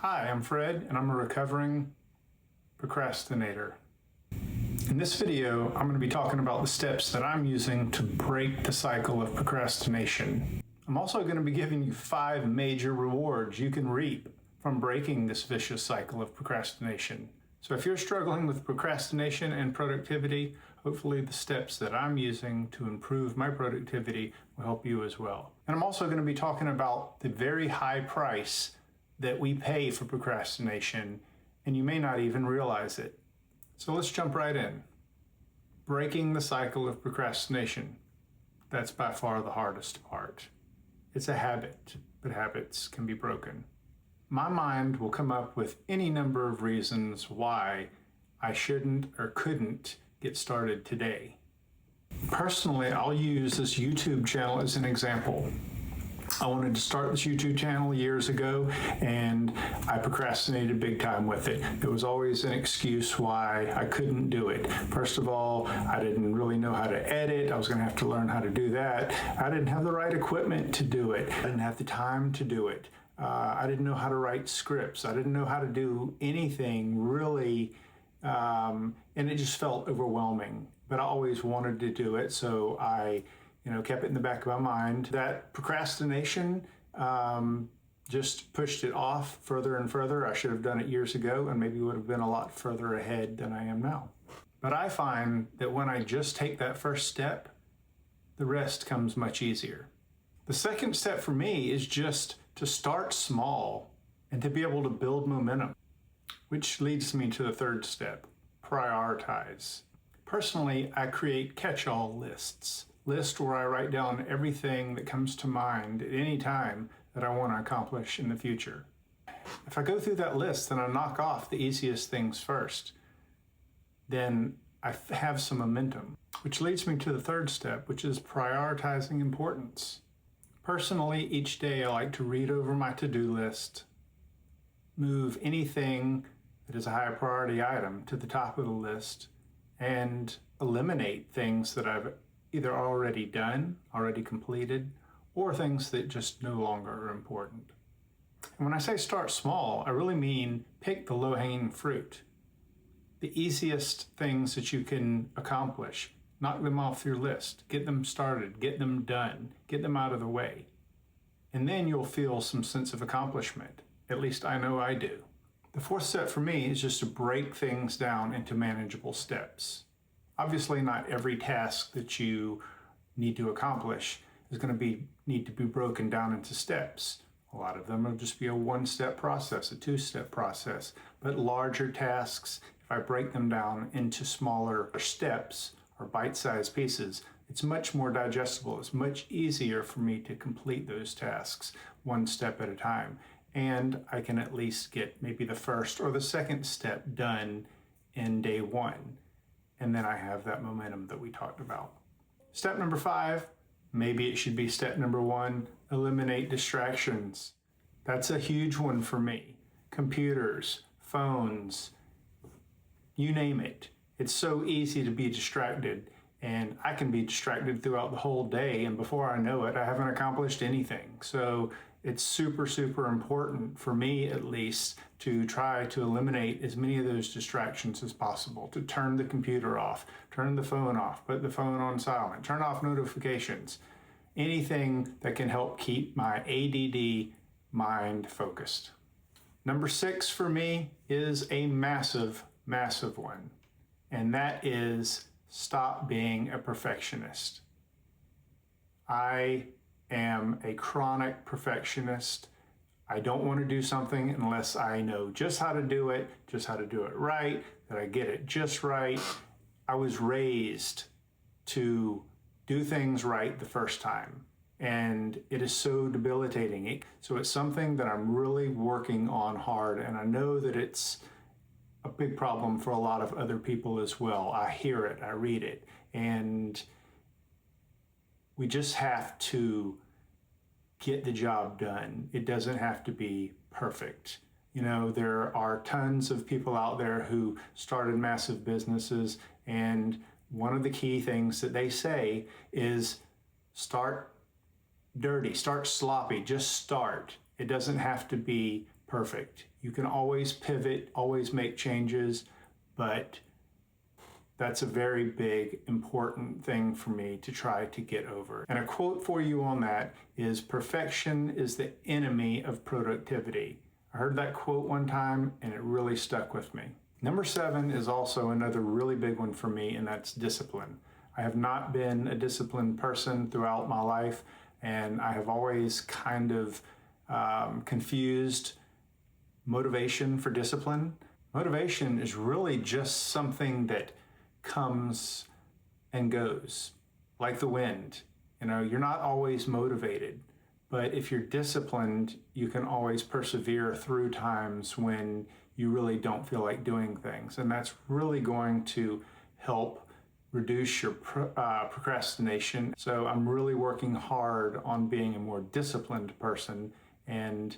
Hi, I'm Fred, and I'm a recovering procrastinator. In this video, I'm going to be talking about the steps that I'm using to break the cycle of procrastination. I'm also going to be giving you 5 major rewards you can reap from breaking this vicious cycle of procrastination. So if you're struggling with procrastination and productivity, hopefully the steps that I'm using to improve my productivity will help you as well. And I'm also going to be talking about the very high price that we pay for procrastination, and you may not even realize it. So let's jump right in. Breaking the cycle of procrastination. That's by far the hardest part. It's a habit, but habits can be broken. My mind will come up with any number of reasons why I shouldn't or couldn't get started today. Personally, I'll use this YouTube channel as an example. I wanted to start this YouTube channel years ago, and I procrastinated big time with it. There was always an excuse why I couldn't do it. First of all, I didn't really know how to edit. I was going to have to learn how to do that. I didn't have the right equipment to do it. I didn't have the time to do it. I didn't know how to write scripts. I didn't know how to do anything really, and it just felt overwhelming. But I always wanted to do it, so I kept it in the back of my mind. That procrastination just pushed it off further and further. I should have done it years ago and maybe would have been a lot further ahead than I am now. But I find that when I just take that first step, the rest comes much easier. The second step for me is just to start small and to be able to build momentum, which leads me to the third step, prioritize. Personally, I create catch-all lists. List where I write down everything that comes to mind at any time that I want to accomplish in the future. If I go through that list and I knock off the easiest things first, then I have some momentum, which leads me to the third step, which is prioritizing importance. Personally, each day I like to read over my to-do list, move anything that is a high priority item to the top of the list, and eliminate things that I've either already done, already completed, or things that just no longer are important. And when I say start small, I really mean pick the low-hanging fruit. The easiest things that you can accomplish, knock them off your list, get them started, get them done, get them out of the way. And then you'll feel some sense of accomplishment. At least I know I do. The fourth step for me is just to break things down into manageable steps. Obviously, not every task that you need to accomplish is going to need to be broken down into steps. A lot of them will just be a one-step process, a two-step process. But larger tasks, if I break them down into smaller steps or bite-sized pieces, it's much more digestible. It's much easier for me to complete those tasks one step at a time. And I can at least get maybe the first or the second step done in day one. And then I have that momentum that we talked about. Step number 5, maybe it should be step number 1, eliminate distractions. That's a huge one for me. Computers, phones, you name it. It's so easy to be distracted, and I can be distracted throughout the whole day, and before I know it, I haven't accomplished anything. So it's super, super important for me, at least, to try to eliminate as many of those distractions as possible, to turn the computer off, turn the phone off, put the phone on silent, turn off notifications, anything that can help keep my ADD mind focused. Number 6 for me is a massive, massive one, and that is stop being a perfectionist. I am a chronic perfectionist. I don't want to do something unless I know just how to do it right, that I get it just right. I was raised to do things right the first time, and it is so debilitating. So it's something that I'm really working on hard, and I know that it's a big problem for a lot of other people as well. I hear it, I read it, and we just have to get the job done. It doesn't have to be perfect. There are tons of people out there who started massive businesses, and one of the key things that they say is start dirty, start sloppy, just start. It doesn't have to be perfect. You can always pivot, always make changes, but that's a very big, important thing for me to try to get over. And a quote for you on that is, "Perfection is the enemy of productivity." I heard that quote one time and it really stuck with me. Number 7 is also another really big one for me, and that's discipline. I have not been a disciplined person throughout my life, and I have always kind of confused motivation for discipline. Motivation is really just something that comes and goes, like the wind. You know, you're not always motivated, but if you're disciplined, you can always persevere through times when you really don't feel like doing things. And that's really going to help reduce your procrastination. So I'm really working hard on being a more disciplined person and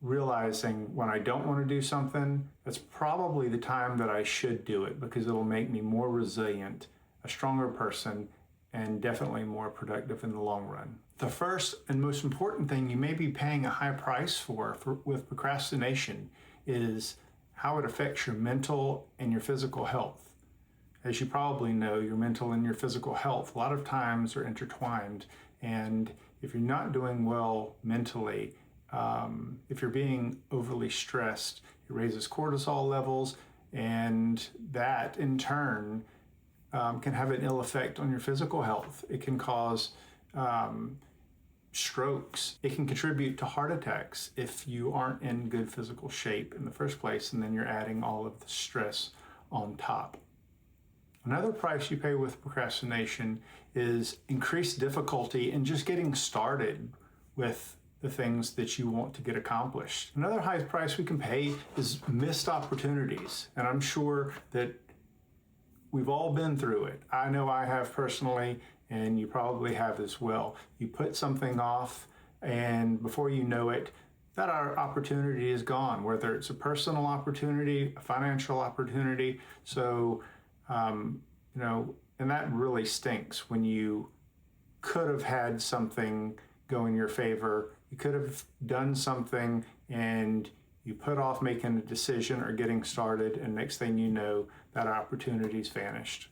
realizing when I don't want to do something, that's probably the time that I should do it, because it'll make me more resilient, a stronger person, and definitely more productive in the long run. The first and most important thing you may be paying a high price for with procrastination is how it affects your mental and your physical health. As you probably know, your mental and your physical health a lot of times are intertwined, and if you're not doing well mentally, if you're being overly stressed, it raises cortisol levels, and that in turn can have an ill effect on your physical health. It can cause strokes. It can contribute to heart attacks if you aren't in good physical shape in the first place, and then you're adding all of the stress on top. Another price you pay with procrastination is increased difficulty in just getting started with the things that you want to get accomplished. Another high price we can pay is missed opportunities. And I'm sure that we've all been through it. I know I have personally, and you probably have as well. You put something off, and before you know it, that our opportunity is gone, whether it's a personal opportunity, a financial opportunity. So, and that really stinks when you could have had something go in your favor. You could have done something and you put off making a decision or getting started, and next thing you know, that opportunity's vanished.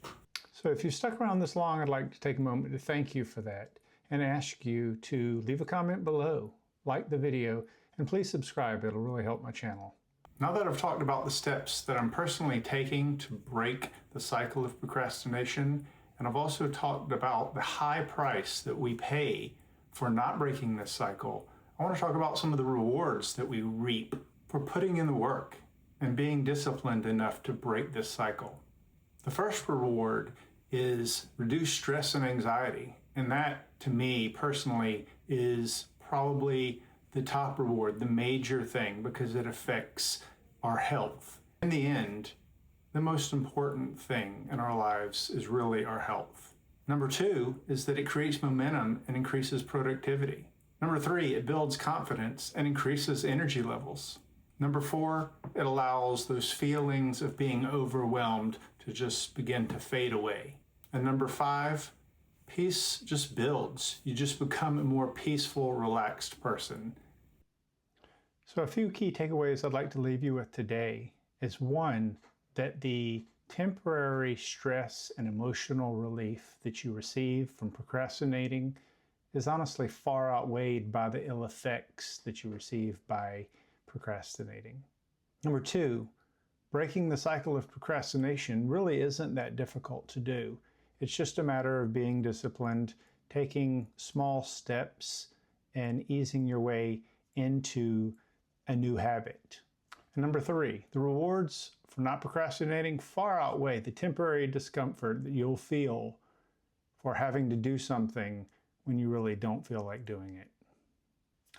So if you stuck around this long, I'd like to take a moment to thank you for that and ask you to leave a comment below, like the video, and please subscribe. It'll really help my channel. Now that I've talked about the steps that I'm personally taking to break the cycle of procrastination, and I've also talked about the high price that we pay for not breaking this cycle, I want to talk about some of the rewards that we reap for putting in the work and being disciplined enough to break this cycle. The first reward is reduced stress and anxiety, and that, to me personally, is probably the top reward, the major thing, because it affects our health. In the end, the most important thing in our lives is really our health. Number 2 is that it creates momentum and increases productivity. Number 3, it builds confidence and increases energy levels. Number 4, it allows those feelings of being overwhelmed to just begin to fade away. And number 5, peace just builds. You just become a more peaceful, relaxed person. So a few key takeaways I'd like to leave you with today is, 1, that the temporary stress and emotional relief that you receive from procrastinating is honestly far outweighed by the ill effects that you receive by procrastinating. Number 2, breaking the cycle of procrastination really isn't that difficult to do. It's just a matter of being disciplined, taking small steps, and easing your way into a new habit. And number 3, the rewards for not procrastinating far outweigh the temporary discomfort that you'll feel for having to do something when you really don't feel like doing it.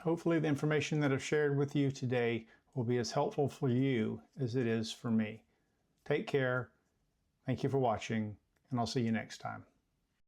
Hopefully the information that I've shared with you today will be as helpful for you as it is for me. Take care. Thank you for watching, and I'll see you next time.